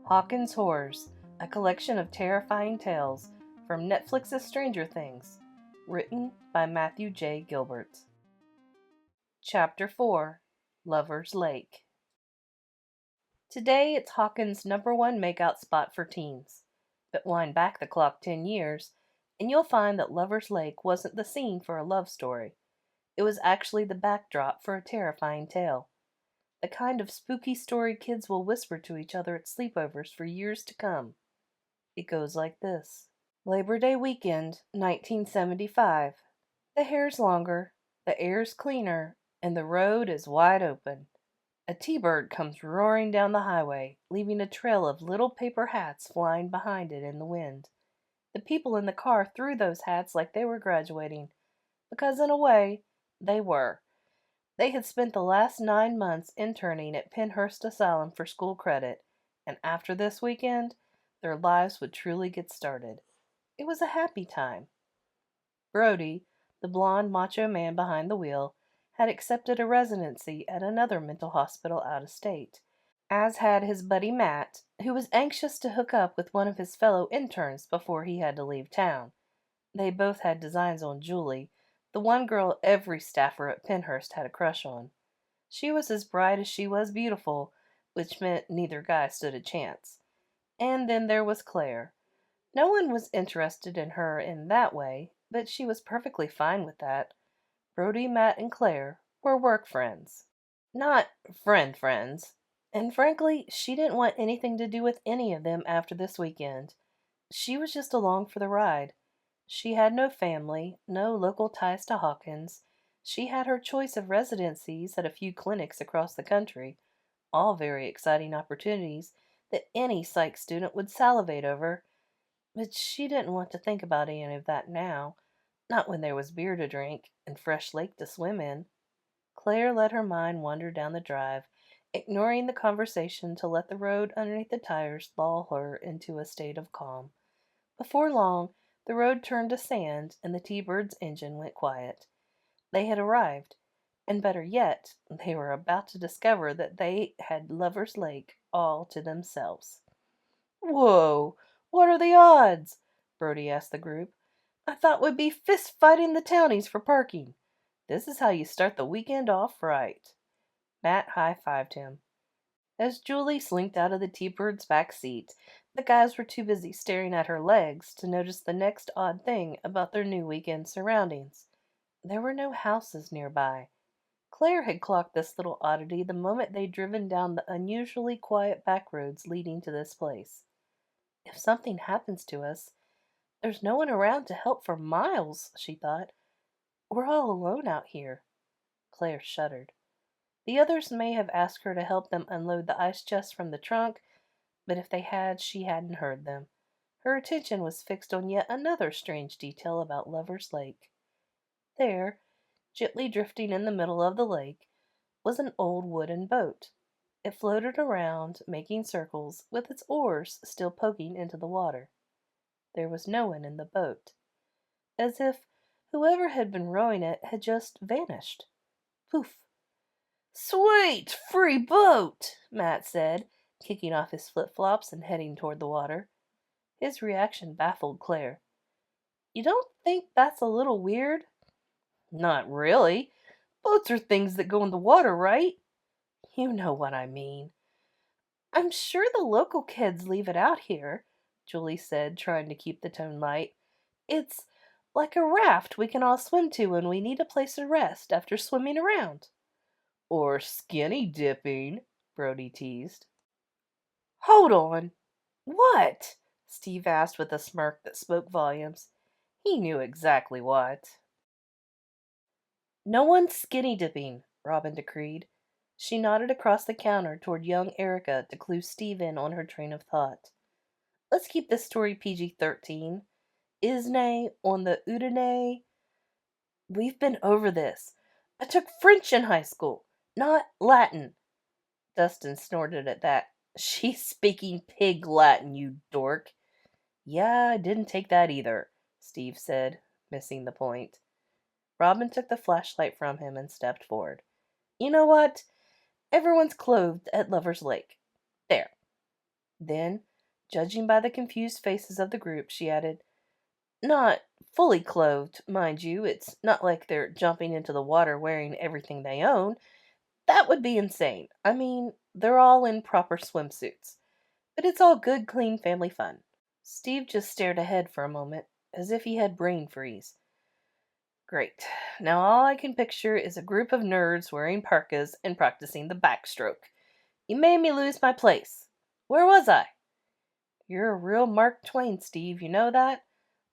Hawkins Horrors, a collection of terrifying tales from Netflix's Stranger Things, written by Matthew J. Gilbert. Chapter 4, Lover's Lake. Today it's Hawkins' #1 makeout spot for teens, but wind back the clock 10 years, and you'll find that Lover's Lake wasn't the scene for a love story. It was actually the backdrop for a terrifying tale. The kind of spooky story kids will whisper to each other at sleepovers for years to come. It goes like this. Labor Day weekend, 1975. The hair's longer, the air's cleaner, and the road is wide open. A T-bird comes roaring down the highway, leaving a trail of little paper hats flying behind it in the wind. The people in the car threw those hats like they were graduating, because in a way, they were. They had spent the last 9 months interning at Penhurst Asylum for school credit, and after this weekend, their lives would truly get started. It was a happy time. Brody, the blond macho man behind the wheel, had accepted a residency at another mental hospital out of state, as had his buddy Matt, who was anxious to hook up with one of his fellow interns before he had to leave town. They both had designs on Julie, the one girl every staffer at Penhurst had a crush on. She was as bright as she was beautiful, which meant neither guy stood a chance. And then there was Claire. No one was interested in her in that way, but she was perfectly fine with that. Brody, Matt, and Claire were work friends. Not friends. And frankly, she didn't want anything to do with any of them after this weekend. She was just along for the ride. She had no family, no local ties to Hawkins. She had her choice of residencies at a few clinics across the country, all very exciting opportunities that any psych student would salivate over. But she didn't want to think about any of that now, not when there was beer to drink and fresh lake to swim in. Claire let her mind wander down the drive, ignoring the conversation to let the road underneath the tires lull her into a state of calm. Before long, the road turned to sand and the T-bird's engine went quiet. They had arrived, and better yet, they were about to discover that they had Lover's Lake all to themselves. "Whoa! What are the odds?" Brody asked the group. "I thought we'd be fist-fighting the townies for parking. This is how you start the weekend off right." Matt high-fived him. As Julie slinked out of the T-bird's back seat, the guys were too busy staring at her legs to notice the next odd thing about their new weekend surroundings. There were no houses nearby. Claire had clocked this little oddity the moment they'd driven down the unusually quiet back roads leading to this place. "If something happens to us, there's no one around to help for miles," she thought. "We're all alone out here." Claire shuddered. The others may have asked her to help them unload the ice chest from the trunk, but if they had, she hadn't heard them. Her attention was fixed on yet another strange detail about Lover's Lake. There, gently drifting in the middle of the lake, was an old wooden boat. It floated around, making circles, with its oars still poking into the water. There was no one in the boat, as if whoever had been rowing it had just vanished. Poof! "Sweet! Free boat!" Matt said, kicking off his flip-flops and heading toward the water. His reaction baffled Claire. "You don't think that's a little weird?" "Not really. Boats are things that go in the water, right?" "You know what I mean." "I'm sure the local kids leave it out here," Julie said, trying to keep the tone light. "It's like a raft we can all swim to when we need a place to rest after swimming around." "Or skinny dipping," Brody teased. "Hold on. What?" Steve asked with a smirk that spoke volumes. He knew exactly what. "No one's skinny dipping," Robin decreed. She nodded across the counter toward young Erica to clue Steve in on her train of thought. "Let's keep this story PG-13. Isnne on the Udine. We've been over this. I took French in high school, not Latin." Dustin snorted at that. "She's speaking pig Latin, you dork." "Yeah, I didn't take that either," Steve said, missing the point. Robin took the flashlight from him and stepped forward. "You know what? Everyone's clothed at Lover's Lake. There. Then, judging by the confused faces of the group, she added, "Not fully clothed, mind you. It's not like they're jumping into the water wearing everything they own. That would be insane. I mean, they're all in proper swimsuits. But it's all good, clean family fun." Steve just stared ahead for a moment, as if he had brain freeze. "Great. Now all I can picture is a group of nerds wearing parkas and practicing the backstroke. You made me lose my place. Where was I?" "You're a real Mark Twain, Steve, you know that?"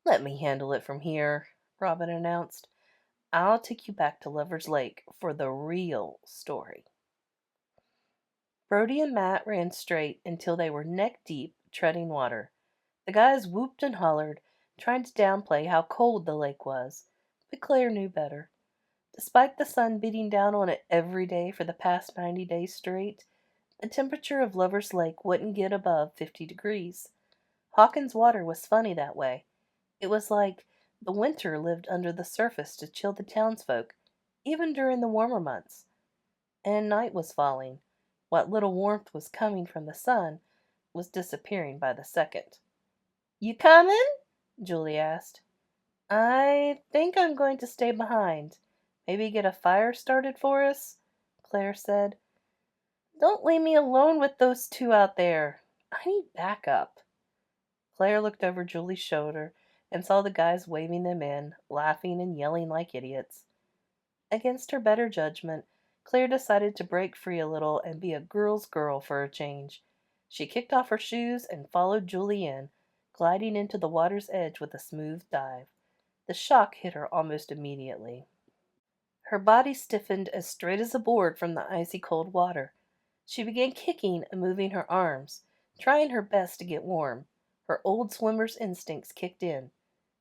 "Let me handle it from here," Robin announced. "I'll take you back to Lover's Lake for the real story." Brody and Matt ran straight until they were neck deep, treading water. The guys whooped and hollered, trying to downplay how cold the lake was, but Claire knew better. Despite the sun beating down on it every day for the past 90 days straight, the temperature of Lover's Lake wouldn't get above 50 degrees. Hawkins' water was funny that way. It was like the winter lived under the surface to chill the townsfolk, even during the warmer months. And night was falling. What little warmth was coming from the sun was disappearing by the second. "You comin'?" Julie asked. "I think I'm going to stay behind. Maybe get a fire started for us," Claire said. "Don't leave me alone with those two out there. I need backup." Claire looked over Julie's shoulder and saw the guys waving them in, laughing and yelling like idiots. Against her better judgment, Claire decided to break free a little and be a girl's girl for a change. She kicked off her shoes and followed Julie in, gliding into the water's edge with a smooth dive. The shock hit her almost immediately. Her body stiffened as straight as a board from the icy cold water. She began kicking and moving her arms, trying her best to get warm. Her old swimmer's instincts kicked in.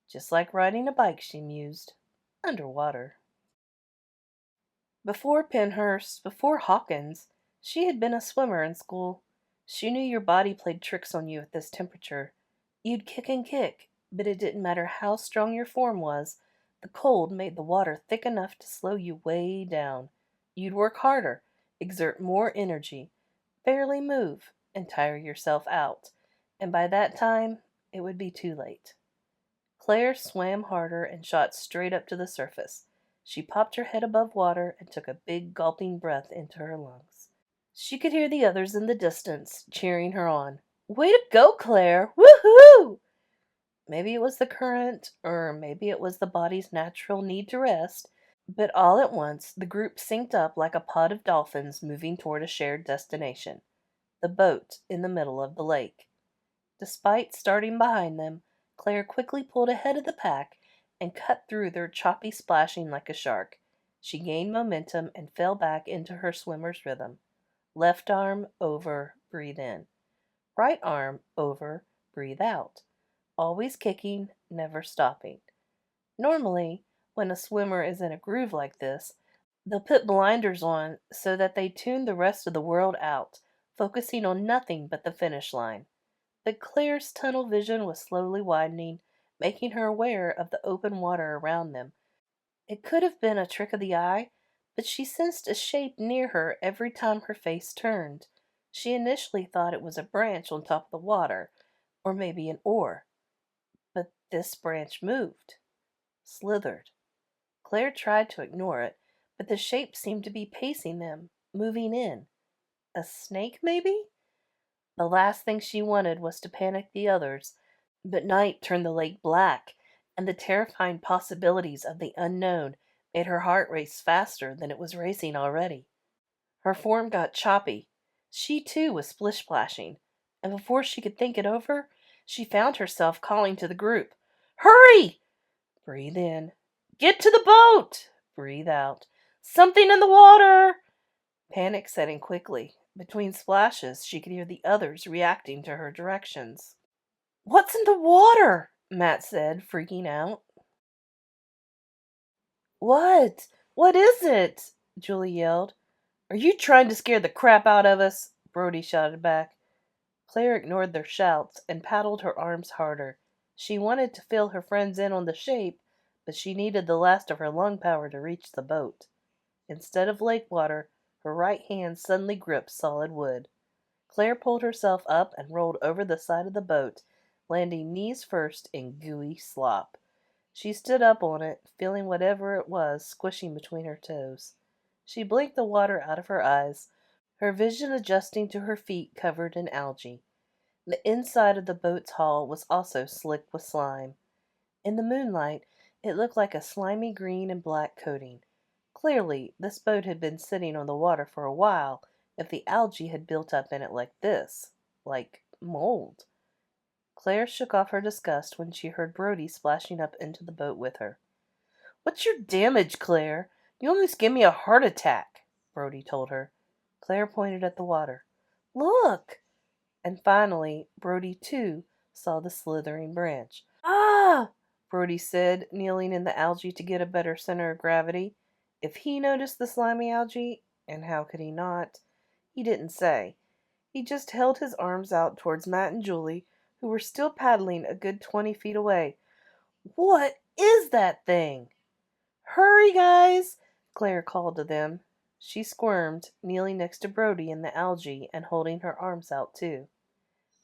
Just like riding a bike, she mused. Underwater. Before Penhurst, before Hawkins, she had been a swimmer in school. She knew your body played tricks on you at this temperature. You'd kick and kick, but it didn't matter how strong your form was. The cold made the water thick enough to slow you way down. You'd work harder, exert more energy, barely move, and tire yourself out. And by that time, it would be too late. Claire swam harder and shot straight up to the surface. She popped her head above water and took a big gulping breath into her lungs. She could hear the others in the distance, cheering her on. "Way to go, Claire! Woohoo!" Maybe it was the current, or maybe it was the body's natural need to rest, but all at once the group synced up like a pod of dolphins moving toward a shared destination, the boat in the middle of the lake. Despite starting behind them, Claire quickly pulled ahead of the pack and cut through their choppy splashing like a shark. She gained momentum and fell back into her swimmer's rhythm. Left arm over, breathe in. Right arm over, breathe out. Always kicking, never stopping. Normally, when a swimmer is in a groove like this, they'll put blinders on so that they tune the rest of the world out, focusing on nothing but the finish line. But Claire's tunnel vision was slowly widening, making her aware of the open water around them. It could have been a trick of the eye, but she sensed a shape near her every time her face turned. She initially thought it was a branch on top of the water, or maybe an oar. But this branch moved, slithered. Claire tried to ignore it, but the shape seemed to be pacing them, moving in. A snake, maybe? The last thing she wanted was to panic the others, but night turned the lake black, and the terrifying possibilities of the unknown made her heart race faster than it was racing already. Her form got choppy. She too was splish-splashing, and before she could think it over, she found herself calling to the group. "Hurry!" Breathe in. "Get to the boat!" Breathe out. "Something in the water!" Panic set in quickly. Between splashes, she could hear the others reacting to her directions. "What's in the water?" Matt said, freaking out. "What? What is it?" Julie yelled. "Are you trying to scare the crap out of us?" Brody shouted back. Claire ignored their shouts and paddled her arms harder. She wanted to fill her friends in on the shape, but she needed the last of her lung power to reach the boat. Instead of lake water, her right hand suddenly gripped solid wood. Claire pulled herself up and rolled over the side of the boat, landing knees first in gooey slop. She stood up on it, feeling whatever it was squishing between her toes. She blinked the water out of her eyes, her vision adjusting to her feet covered in algae. The inside of the boat's hull was also slick with slime. In the moonlight, it looked like a slimy green and black coating. Clearly, this boat had been sitting on the water for a while if the algae had built up in it like this. Like mold. Claire shook off her disgust when she heard Brody splashing up into the boat with her. "What's your damage, Claire? You almost gave me a heart attack," Brody told her. Claire pointed at the water. "Look!" And finally, Brody, too, saw the slithering branch. "Ah!" Brody said, kneeling in the algae to get a better center of gravity. If he noticed the slimy algae, and how could he not? He didn't say. He just held his arms out towards Matt and Julie, who were still paddling a good 20 feet away. "What is that thing?" "Hurry, guys!" Claire called to them. She squirmed, kneeling next to Brody in the algae and holding her arms out too.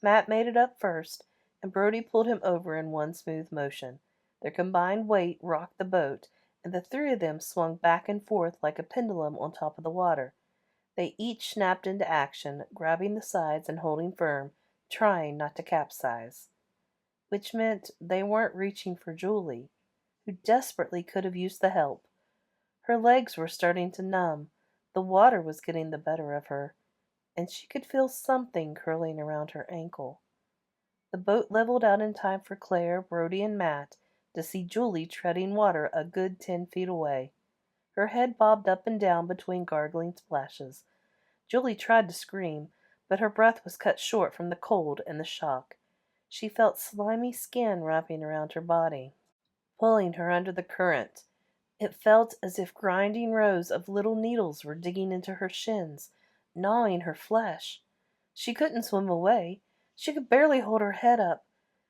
Matt made it up first, and Brody pulled him over in one smooth motion. Their combined weight rocked the boat, and the three of them swung back and forth like a pendulum on top of the water. They each snapped into action, grabbing the sides and holding firm, trying not to capsize. Which meant they weren't reaching for Julie, who desperately could have used the help. Her legs were starting to numb, the water was getting the better of her, and she could feel something curling around her ankle. The boat leveled out in time for Claire, Brody, and Matt to see Julie treading water a good 10 feet away. Her head bobbed up and down between gargling splashes. Julie tried to scream, but her breath was cut short from the cold and the shock. She felt slimy skin wrapping around her body, pulling her under the current. It felt as if grinding rows of little needles were digging into her shins, gnawing her flesh. She couldn't swim away. She could barely hold her head up.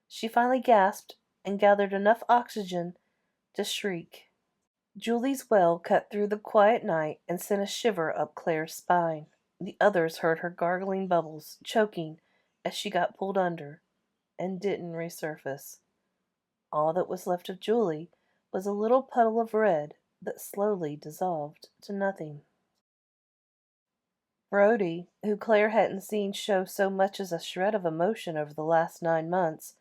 She finally gasped and gathered enough oxygen to shriek. Julie's wail cut through the quiet night and sent a shiver up Claire's spine. The others heard her gargling bubbles, choking, as she got pulled under, and didn't resurface. All that was left of Julie was a little puddle of red that slowly dissolved to nothing. Brody, who Claire hadn't seen show so much as a shred of emotion over the last 9 months,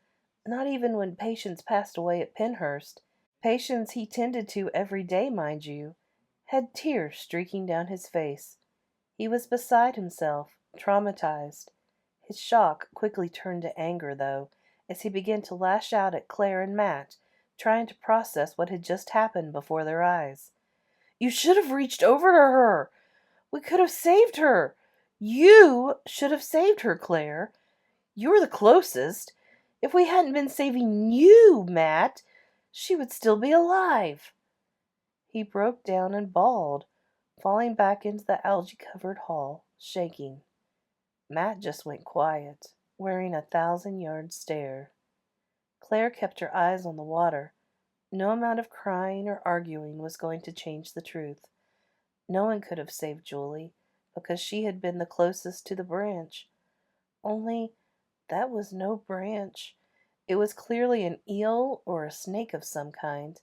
not even when patients passed away at Penhurst, patients he tended to every day, mind you, had tears streaking down his face. He was beside himself, traumatized. His shock quickly turned to anger, though, as he began to lash out at Claire and Matt, trying to process what had just happened before their eyes. "You should have reached over to her! We could have saved her! You should have saved her, Claire! You were the closest! If we hadn't been saving you, Matt, she would still be alive!" He broke down and bawled, falling back into the algae-covered hall, shaking. Matt just went quiet, wearing a 1,000-yard stare. Claire kept her eyes on the water. No amount of crying or arguing was going to change the truth. No one could have saved Julie, because she had been the closest to the branch. Only, that was no branch. It was clearly an eel or a snake of some kind,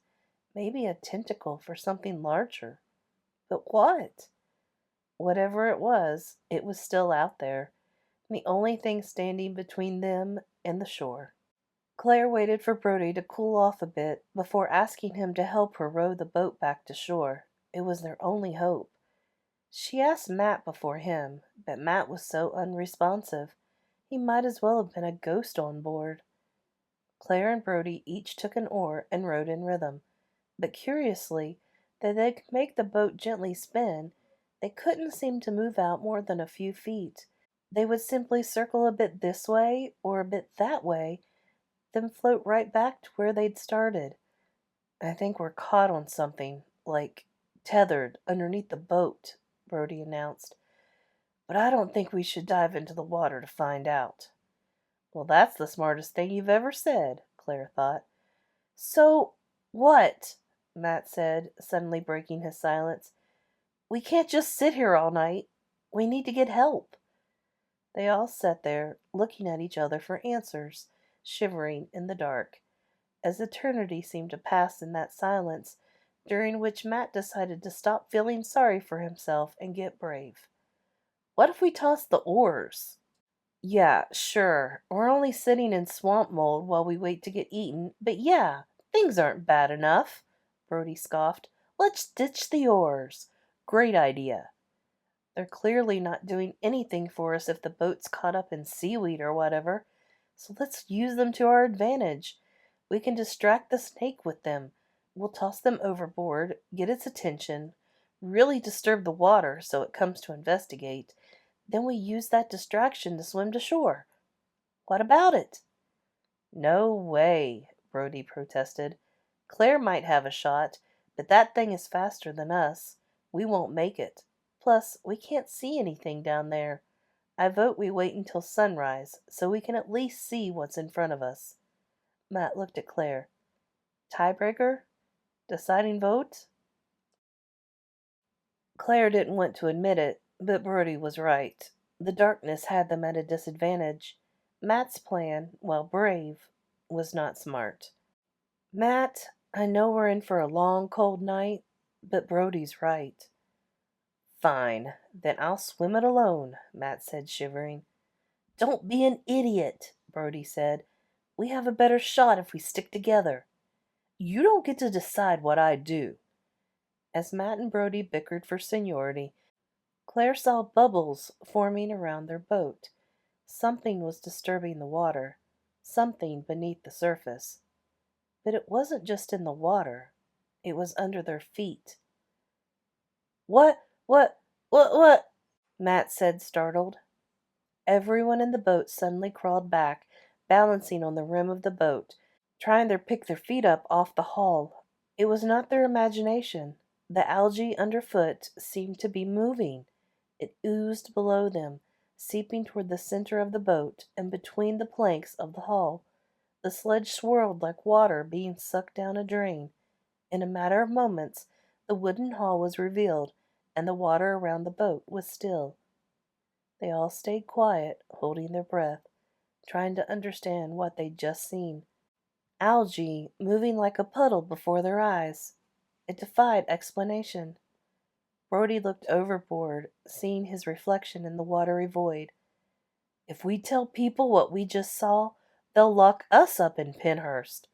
maybe a tentacle for something larger. But what? Whatever it was still out there, the only thing standing between them and the shore. Claire waited for Brody to cool off a bit before asking him to help her row the boat back to shore. It was their only hope. She asked Matt before him, but Matt was so unresponsive. He might as well have been a ghost on board. Claire and Brody each took an oar and rowed in rhythm, but curiously, though they could make the boat gently spin, they couldn't seem to move out more than a few feet. They would simply circle a bit this way or a bit that way, then float right back to where they'd started. "I think we're caught on something, like tethered underneath the boat," Brody announced. "But I don't think we should dive into the water to find out." "Well, that's the smartest thing you've ever said," Claire thought. "So what?" Matt said, suddenly breaking his silence. "We can't just sit here all night. We need to get help." They all sat there, looking at each other for answers, shivering in the dark, as eternity seemed to pass in that silence, during which Matt decided to stop feeling sorry for himself and get brave. What if we tossed the oars? Yeah, sure. We're only sitting in swamp mold while we wait to get eaten, but yeah, things aren't bad enough, Brody scoffed. Let's ditch the oars. Great idea. They're clearly not doing anything for us if the boat's caught up in seaweed or whatever, so let's use them to our advantage. We can distract the snake with them. We'll toss them overboard, get its attention, really disturb the water so it comes to investigate. Then we use that distraction to swim to shore. What about it? No way, Brody protested. Claire might have a shot, but that thing is faster than us. We won't make it. Plus, we can't see anything down there. I vote we wait until sunrise, so we can at least see what's in front of us. Matt looked at Claire. Tiebreaker? Deciding vote? Claire didn't want to admit it, but Brody was right. The darkness had them at a disadvantage. Matt's plan, while brave, was not smart. Matt, I know we're in for a long, cold night, but Brody's right. Fine, then I'll swim it alone, Matt said, shivering. Don't be an idiot, Brody said. We have a better shot if we stick together. You don't get to decide what I do. As Matt and Brody bickered for seniority, Claire saw bubbles forming around their boat. Something was disturbing the water, something beneath the surface. But it wasn't just in the water, it was under their feet. What, what? Matt said, startled. Everyone in the boat suddenly crawled back, balancing on the rim of the boat, trying to pick their feet up off the hull. It was not their imagination. The algae underfoot seemed to be moving. It oozed below them, seeping toward the center of the boat and between the planks of the hull. The sledge swirled like water being sucked down a drain. In a matter of moments, the wooden hull was revealed, and the water around the boat was still. They all stayed quiet, holding their breath, trying to understand what they'd just seen. Algae moving like a puddle before their eyes. It defied explanation. Brody looked overboard, seeing his reflection in the watery void. If we tell people what we just saw, they'll lock us up in Penhurst,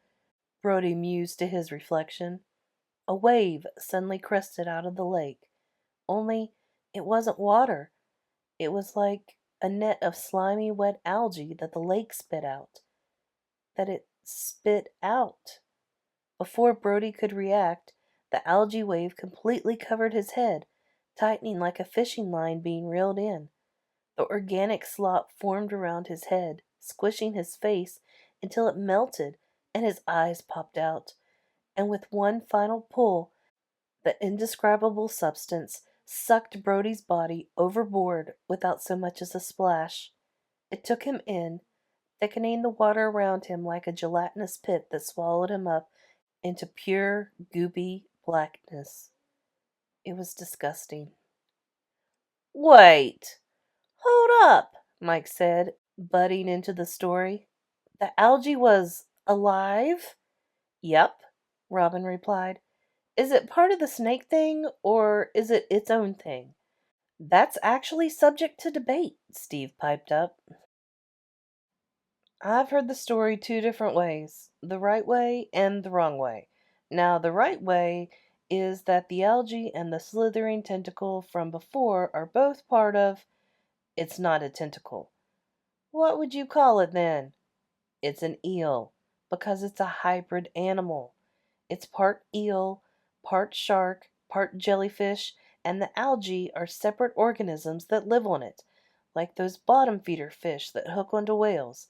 Brody mused to his reflection. A wave suddenly crested out of the lake. Only it wasn't water. It was like a net of slimy, wet algae that the lake spit out. That it spit out. Before Brody could react, the algae wave completely covered his head, tightening like a fishing line being reeled in. The organic slop formed around his head, squishing his face until it melted and his eyes popped out. And with one final pull, the indescribable substance sucked Brody's body overboard without so much as a splash. It took him in, thickening the water around him like a gelatinous pit that swallowed him up into pure, goopy blackness. It was disgusting. Wait! Hold up, Mike said, butting into the story. The algae was alive? Yep, Robin replied. Is it part of the snake thing, or is it its own thing? That's actually subject to debate, Steve piped up. I've heard the story two different ways, the right way and the wrong way. Now, the right way is that the algae and the slithering tentacle from before are both part of... It's not a tentacle. What would you call it then? It's an eel, because it's a hybrid animal. It's part eel, part shark, part jellyfish, and the algae are separate organisms that live on it, like those bottom feeder fish that hook onto whales.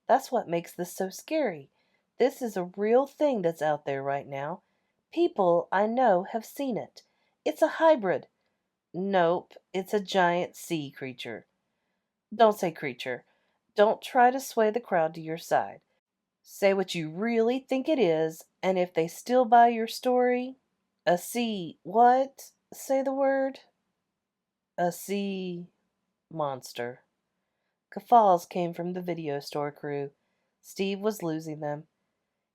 That's what makes this so scary. This is a real thing that's out there right now. People I know have seen it. It's a hybrid. Nope, it's a giant sea creature. Don't say creature. Don't try to sway the crowd to your side. Say what you really think it is, and if they still buy your story, a sea what? Say the word. A sea monster. Guffaws came from the video store crew. Steve was losing them.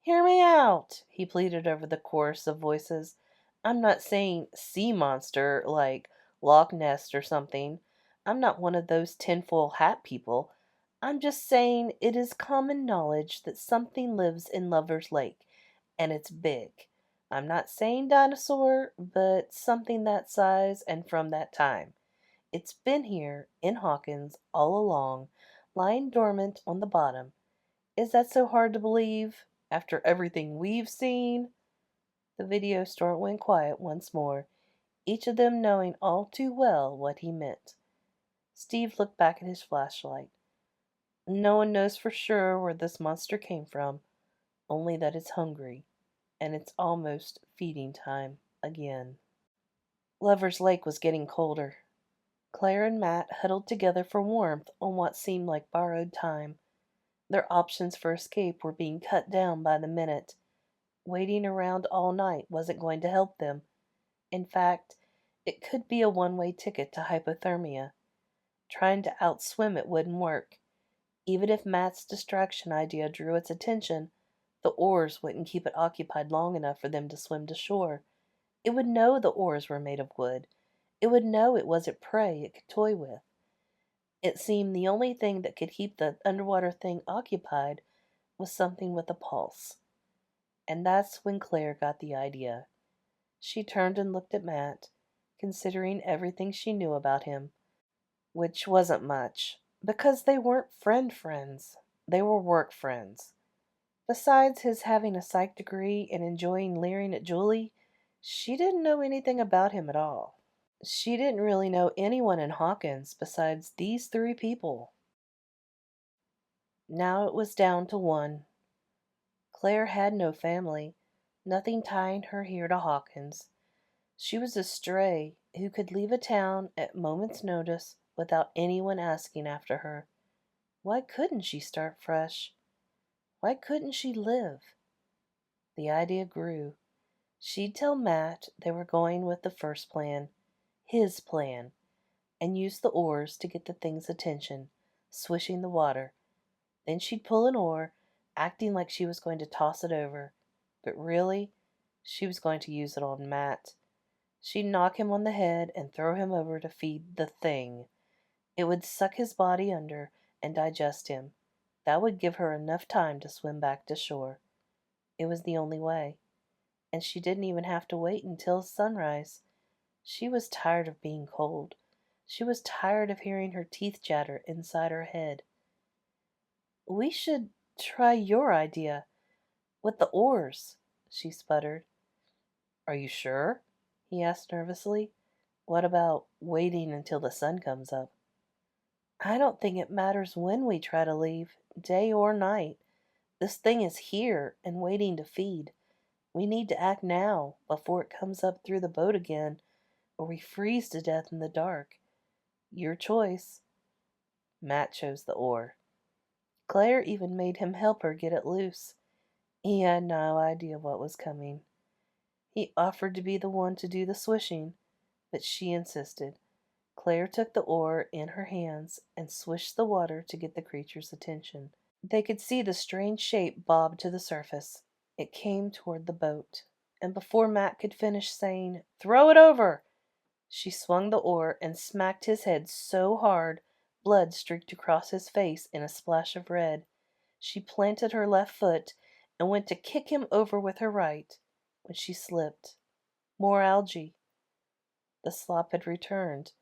"Hear me out," he pleaded over the chorus of voices. "I'm not saying sea monster like Loch Ness or something. I'm not one of those tinfoil hat people. I'm just saying it is common knowledge that something lives in Lover's Lake, and it's big. I'm not saying dinosaur, but something that size and from that time. It's been here, in Hawkins, all along, lying dormant on the bottom. Is that so hard to believe, after everything we've seen?" The video store went quiet once more, each of them knowing all too well what he meant. Steve looked back at his flashlight. "No one knows for sure where this monster came from, only that it's hungry, and it's almost feeding time again." Lover's Lake was getting colder. Claire and Matt huddled together for warmth on what seemed like borrowed time. Their options for escape were being cut down by the minute. Waiting around all night wasn't going to help them. In fact, it could be a one-way ticket to hypothermia. Trying to outswim it wouldn't work. Even if Matt's distraction idea drew its attention, the oars wouldn't keep it occupied long enough for them to swim to shore. It would know the oars were made of wood. It would know it wasn't prey it could toy with. It seemed the only thing that could keep the underwater thing occupied was something with a pulse. And that's when Claire got the idea. She turned and looked at Matt, considering everything she knew about him, which wasn't much, because they weren't friends. They were work friends. Besides his having a psych degree and enjoying leering at Julie, she didn't know anything about him at all. She didn't really know anyone in Hawkins besides these three people. Now it was down to one. Claire had no family, nothing tying her here to Hawkins. She was a stray who could leave a town at moment's notice without anyone asking after her. Why couldn't she start fresh? Why couldn't she live? The idea grew. She'd tell Matt they were going with the first plan, his plan, and use the oars to get the thing's attention, swishing the water. Then she'd pull an oar, acting like she was going to toss it over. But really, she was going to use it on Matt. She'd knock him on the head and throw him over to feed the thing. It would suck his body under and digest him. That would give her enough time to swim back to shore. It was the only way. And she didn't even have to wait until sunrise. She was tired of being cold. She was tired of hearing her teeth chatter inside her head. "We should try your idea, with the oars," she sputtered. "Are you sure?" he asked nervously. "What about waiting until the sun comes up?" "I don't think it matters when we try to leave, day or night. This thing is here and waiting to feed. We need to act now, before it comes up through the boat again, or we freeze to death in the dark. Your choice." Matt chose the oar. Claire even made him help her get it loose. He had no idea what was coming. He offered to be the one to do the swishing, but she insisted. Claire took the oar in her hands and swished the water to get the creature's attention. They could see the strange shape bob to the surface. It came toward the boat, and before Matt could finish saying, "Throw it over," she swung the oar and smacked his head so hard blood streaked across his face in a splash of red. She planted her left foot and went to kick him over with her right, when she slipped. More algae. The slop had returned,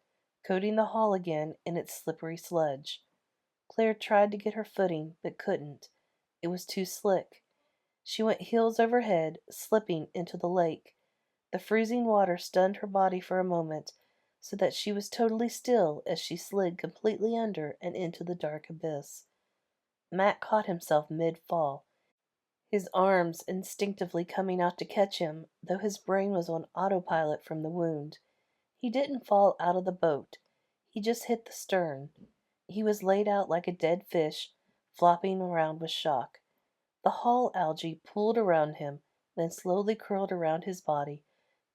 coating the hall again in its slippery sludge. Claire tried to get her footing, but couldn't. It was too slick. She went heels over head, slipping into the lake. The freezing water stunned her body for a moment, so that she was totally still as she slid completely under and into the dark abyss. Matt caught himself mid-fall, his arms instinctively coming out to catch him, though his brain was on autopilot from the wound. He didn't fall out of the boat. He just hit the stern. He was laid out like a dead fish, flopping around with shock. The hull algae pooled around him, then slowly curled around his body,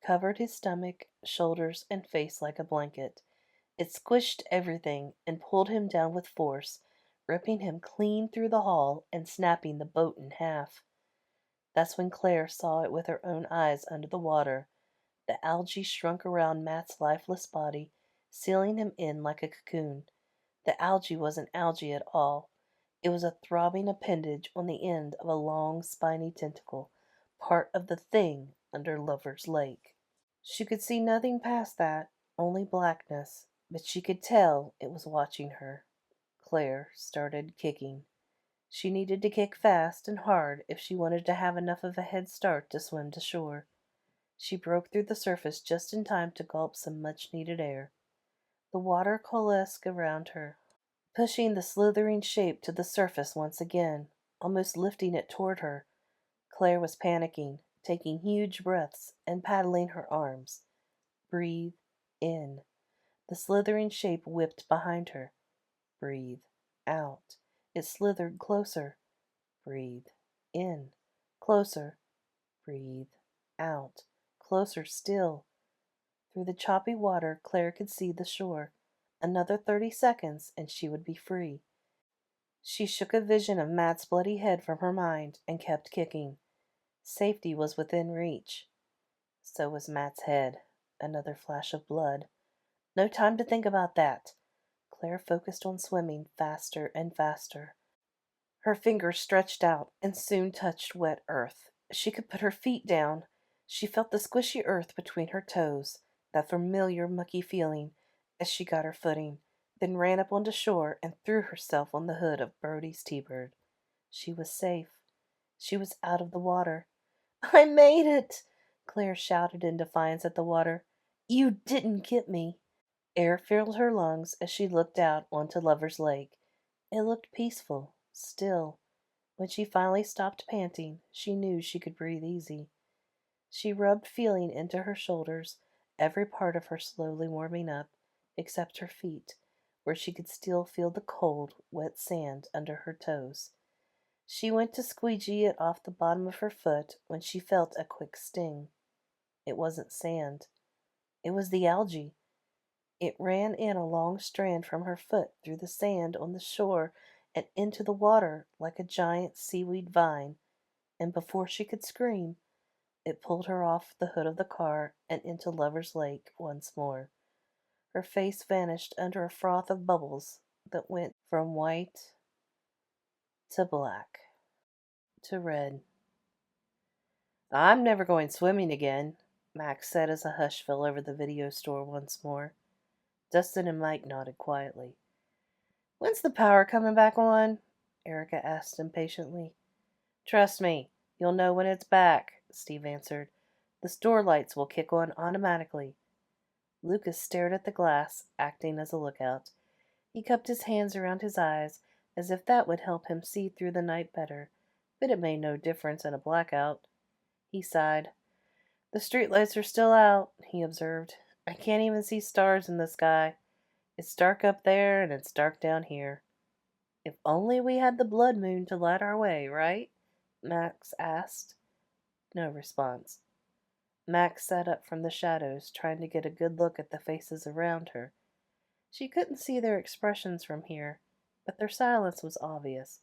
covered his stomach, shoulders, and face like a blanket. It squished everything and pulled him down with force, ripping him clean through the hull and snapping the boat in half. That's when Claire saw it with her own eyes under the water. The algae shrunk around Matt's lifeless body, sealing him in like a cocoon. The algae wasn't algae at all. It was a throbbing appendage on the end of a long, spiny tentacle, part of the thing under Lover's Lake. She could see nothing past that, only blackness, but she could tell it was watching her. Claire started kicking. She needed to kick fast and hard if she wanted to have enough of a head start to swim to shore. She broke through the surface just in time to gulp some much-needed air. The water coalesced around her, pushing the slithering shape to the surface once again, almost lifting it toward her. Claire was panicking, taking huge breaths and paddling her arms. Breathe in. The slithering shape whipped behind her. Breathe out. It slithered closer. Breathe in. Closer. Breathe out. Closer still. Through the choppy water, Claire could see the shore. Another 30 seconds and she would be free. She shook a vision of Matt's bloody head from her mind and kept kicking. Safety was within reach. So was Matt's head. Another flash of blood. No time to think about that. Claire focused on swimming faster and faster. Her fingers stretched out and soon touched wet earth. She could put her feet down. She felt the squishy earth between her toes, that familiar mucky feeling, as she got her footing, then ran up onto shore and threw herself on the hood of Brody's T-Bird. She was safe. She was out of the water. "I made it!" Claire shouted in defiance at the water. "You didn't get me!" Air filled her lungs as she looked out onto Lover's Lake. It looked peaceful, still. When she finally stopped panting, she knew she could breathe easy. She rubbed feeling into her shoulders, every part of her slowly warming up, except her feet, where she could still feel the cold, wet sand under her toes. She went to squeegee it off the bottom of her foot when she felt a quick sting. It wasn't sand. It was the algae. It ran in a long strand from her foot through the sand on the shore and into the water like a giant seaweed vine, and before she could scream, it pulled her off the hood of the car and into Lover's Lake once more. Her face vanished under a froth of bubbles that went from white to black to red. "I'm never going swimming again," Max said as a hush fell over the video store once more. Dustin and Mike nodded quietly. "When's the power coming back on?" Erica asked impatiently. "Trust me, you'll know when it's back," Steve answered. "The store lights will kick on automatically." Lucas stared at the glass, acting as a lookout. He cupped his hands around his eyes, as if that would help him see through the night better, but it made no difference in a blackout. He sighed. "The streetlights are still out," he observed. "I can't even see stars in the sky. It's dark up there and it's dark down here." "If only we had the blood moon to light our way, right?" Max asked. No response. Max sat up from the shadows, trying to get a good look at the faces around her. She couldn't see their expressions from here, but their silence was obvious.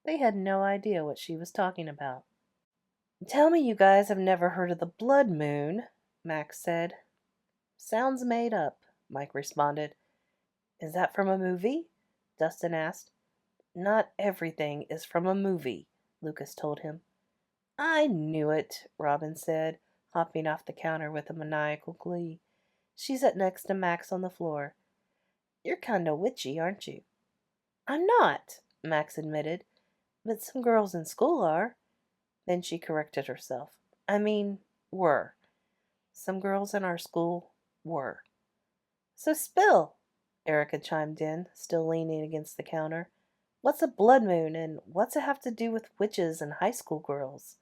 They had no idea what she was talking about. "Tell me you guys have never heard of the blood moon," Max said. "Sounds made up," Mike responded. "Is that from a movie?" Dustin asked. "Not everything is from a movie," Lucas told him. "I knew it," Robin said, hopping off the counter with a maniacal glee. She sat next to Max on the floor. "You're kind of witchy, aren't you?" "I'm not," Max admitted, "but some girls in school are." Then she corrected herself. "I mean, were. Some girls in our school were." "So spill," Erica chimed in, still leaning against the counter. "What's a blood moon, and what's it have to do with witches and high school girls?"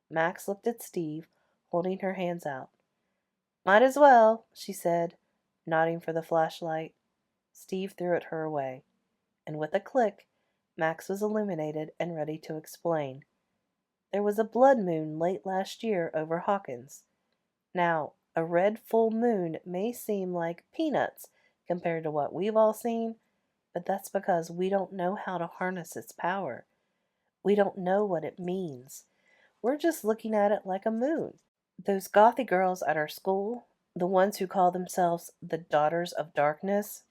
Max looked at Steve, holding her hands out. "Might as well," she said, nodding for the flashlight. Steve threw it her away, and with a click, Max was illuminated and ready to explain. There was a blood moon late last year over Hawkins. Now, a red full moon may seem like peanuts compared to what we've all seen, But that's because we don't know how to harness its power. We don't know what it means. We're just looking at it like a moon. Those gothy girls at our school, the ones who call themselves the Daughters of Darkness,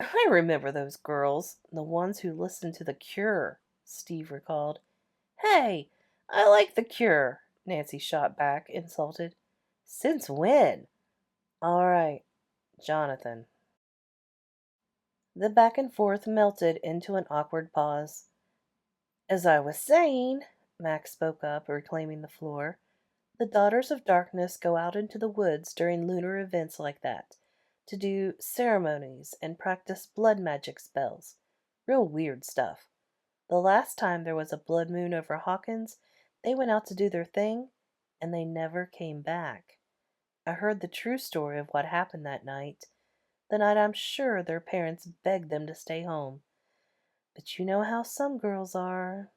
I remember those girls, the ones who listened to The Cure, Steve recalled. Hey, I like The Cure, Nancy shot back, insulted. Since when? All right, Jonathan. The back and forth melted into an awkward pause. As I was saying, Max spoke up, reclaiming the floor, the Daughters of Darkness go out into the woods during lunar events like that to do ceremonies and practice blood magic spells. Real weird stuff. The last time there was a blood moon over Hawkins, they went out to do their thing, and they never came back. I heard the true story of what happened that night, the night I'm sure their parents begged them to stay home. But you know how some girls are.